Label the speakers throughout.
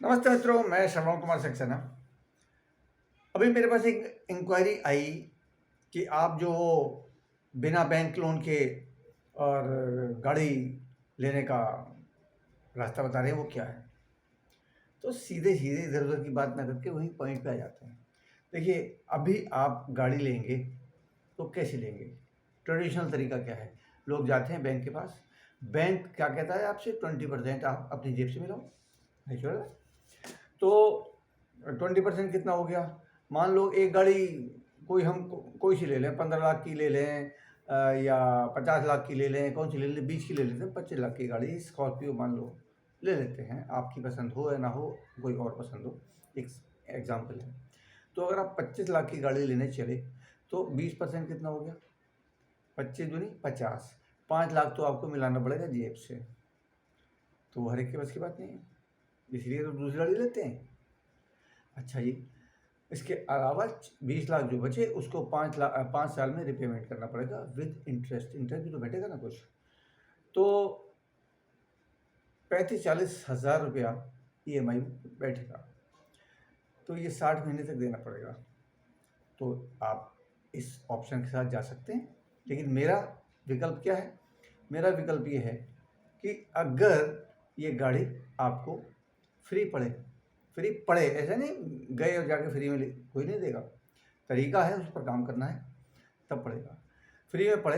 Speaker 1: नमस्ते मित्रों, मैं श्रवण कुमार सक्सेना। अभी मेरे पास एक इंक्वायरी आई कि आप जो बिना बैंक लोन के और गाड़ी लेने का रास्ता बता रहे हैं वो क्या है। तो सीधे सीधे इधर उधर की बात ना करके वहीं पॉइंट पे आ जाते हैं। देखिए, अभी आप गाड़ी लेंगे तो कैसे लेंगे? ट्रेडिशनल तरीका क्या है? लोग जाते हैं बैंक के पास, बैंक क्या कहता है आपसे 20% आप अपनी जेब से मिलाओ, नेचुरल है। तो 20% कितना हो गया? मान लो एक गाड़ी कोई सी ले लें, 15 लाख की ले लें या 50 लाख की ले लें, कौन सी ले लें, 20 की ले लेते हैं, 25 लाख की गाड़ी स्कॉर्पियो मान लो ले लेते हैं। आपकी पसंद हो या ना हो, कोई और पसंद हो, एक एग्जाम्पल है। तो अगर आप 25 लाख की गाड़ी लेने चले तो 20% कितना हो गया? 25 दूनी 50, 5 लाख तो आपको मिलाना पड़ेगा जेब से। तो हर एक के बस की बात नहीं है, इसलिए तो दूसरी गाड़ी लेते हैं। अच्छा जी, इसके अलावा 20 लाख जो बचे उसको 5 साल में रिपेमेंट करना पड़ेगा विद इंटरेस्ट। इंटरेस्ट भी तो बैठेगा ना कुछ। तो 35-40 हज़ार रुपया EMI बैठेगा। तो ये 60 महीने तक देना पड़ेगा। तो आप इस ऑप्शन के साथ जा सकते हैं, लेकिन मेरा विकल्प क्या है? मेरा विकल्प ये है कि अगर ये गाड़ी आपको फ्री पड़े, ऐसा नहीं गए और जाके फ्री में कोई नहीं देगा, तरीका है, उस पर काम करना है, तब पड़ेगा। फ्री में पड़े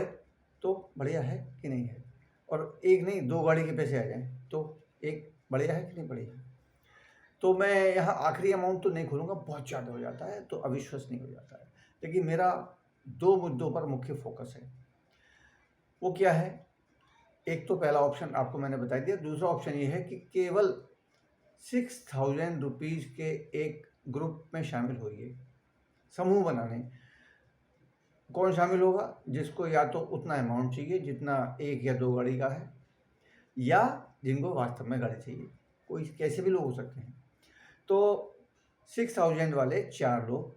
Speaker 1: तो बढ़िया है कि नहीं है? और एक नहीं, 2 गाड़ी के पैसे आ जाएं तो एक बढ़िया है कि नहीं बढ़िया? तो मैं यहाँ आखिरी अमाउंट तो नहीं खोलूँगा, बहुत ज़्यादा हो जाता है तो अविश्वसनीय हो जाता है। लेकिन मेरा 2 मुद्दों पर मुख्य फोकस है। वो क्या है? एक तो पहला ऑप्शन आपको मैंने बता दिया। दूसरा ऑप्शन ये है कि केवल 6000 रुपीज़ के एक ग्रुप में शामिल होइए, समूह बनाने। कौन शामिल होगा? जिसको या तो उतना अमाउंट चाहिए जितना 1 या 2 गाड़ी का है, या जिनको वास्तव में गाड़ी चाहिए। कोई कैसे भी लोग हो सकते हैं। तो 6000 वाले 4 लोग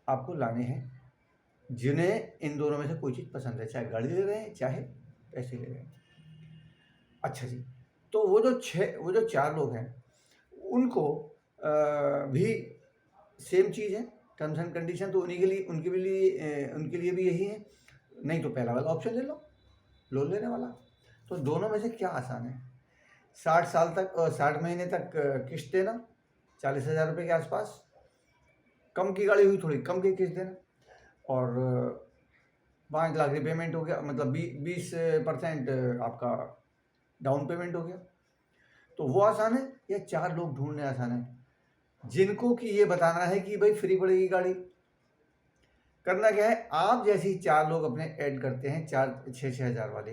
Speaker 1: आपको लाने हैं जिन्हें इन दोनों में से कोई चीज़ पसंद है, चाहे गाड़ी ले रहे हैं चाहे पैसे ले रहे हैं। अच्छा जी, तो वो जो 4 लोग हैं उनको भी सेम चीज़ है, टर्म्स एंड कंडीशन तो उनके लिए भी यही है। नहीं तो पहला वाला ऑप्शन ले लो, लोन लेने वाला। तो दोनों में से क्या आसान है? 60 महीने तक किस्त देना, 40,000 रुपये के आसपास, कम की गाड़ी हुई थोड़ी कम की किस्त देना, और 5 लाख रिपेमेंट हो गया, मतलब 20% आपका डाउन पेमेंट हो गया। तो वो आसान है या 4 लोग ढूंढने आसान है जिनको कि ये बताना है कि भाई फ्री पड़ेगी गाड़ी? करना क्या है, आप जैसे ही 4 लोग अपने ऐड करते हैं, 6-6 हज़ार वाले,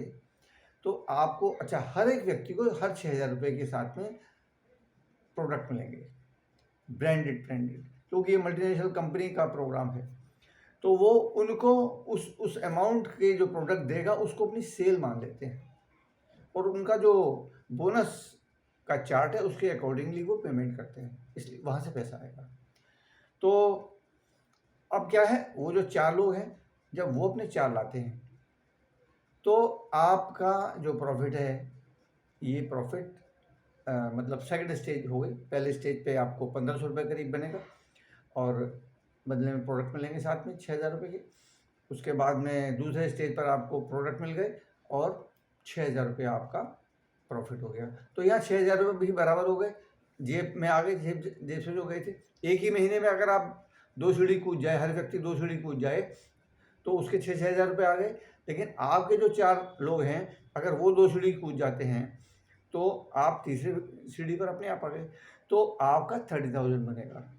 Speaker 1: तो आपको अच्छा हर एक व्यक्ति को हर 6,000 रुपये के साथ में प्रोडक्ट मिलेंगे, ब्रांडेड, क्योंकि ये मल्टीनेशनल कंपनी का प्रोग्राम है। तो वो उनको उस अमाउंट के जो प्रोडक्ट देगा उसको अपनी सेल मान लेते हैं, और उनका जो बोनस का चार्ट है उसके अकॉर्डिंगली वो पेमेंट करते हैं, इसलिए वहाँ से पैसा आएगा। तो अब क्या है, वो जो 4 लोग हैं जब वो अपने 4 लाते हैं तो आपका जो प्रॉफिट है, ये प्रॉफिट मतलब सेकंड स्टेज हो गई। पहले स्टेज पे आपको 1500 रुपये करीब बनेगा और बदले में प्रोडक्ट मिलेंगे साथ में 6,000 रुपये के। उसके बाद में दूसरे स्टेज पर आपको प्रोडक्ट मिल गए और 6,000 रुपये आपका प्रॉफिट हो गया। तो यहाँ 6,000 रुपये भी बराबर हो गए, जेब में आ गए, जेब से जो गए थे। एक ही महीने में अगर आप 2 सीढ़ी कूद जाए, हर व्यक्ति 2 सीढ़ी कूद जाए तो उसके 6-6 हज़ार रुपये आ गए। लेकिन आपके जो 4 लोग हैं अगर वो 2 सीढ़ी कूद जाते हैं तो आप तीसरे सीढ़ी पर अपने आप आ गए, तो आपका 30,000 बनेगा।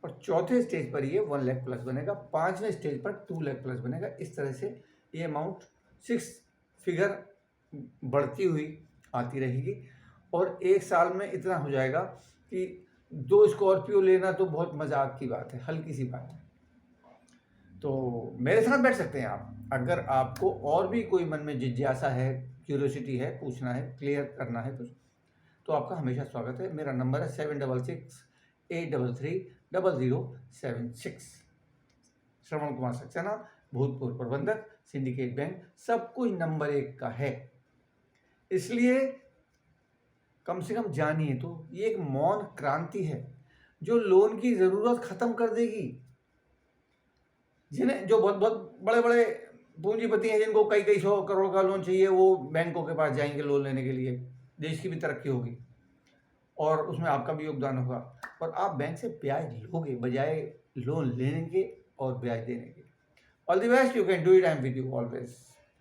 Speaker 1: और चौथे स्टेज पर ये 1 लाख प्लस बनेगा, 5वें स्टेज पर 2 लाख प्लस बनेगा। इस तरह से ये अमाउंट 6 फिगर बढ़ती हुई आती रहेगी, और 1 साल में इतना हो जाएगा कि 2 स्कॉर्पियो लेना तो बहुत मजाक की बात है, हल्की सी बात है। तो मेरे साथ बैठ सकते हैं आप। अगर आपको और भी कोई मन में जिज्ञासा है, क्यूरियोसिटी है, पूछना है, क्लियर करना है कुछ, तो आपका हमेशा स्वागत है। मेरा नंबर है 7668330076। श्रवण कुमार सक्सेना, भूतपूर्व प्रबंधक, सिंडिकेट बैंक, सब कुछ नंबर 1 का है। इसलिए कम से कम जानिए तो ये एक मौन क्रांति है जो लोन की ज़रूरत ख़त्म कर देगी। जिन्हें जो बहुत बहुत बड़े बड़े पूंजीपति हैं जिनको कई कई 100 करोड़ का लोन चाहिए, वो बैंकों के पास जाएंगे लोन लेने के लिए। देश की भी तरक्की होगी और उसमें आपका भी योगदान होगा, और आप बैंक से ब्याज लोगे बजाय लोन लेने के और ब्याज देने के। All the best, you can do it, I am with you always.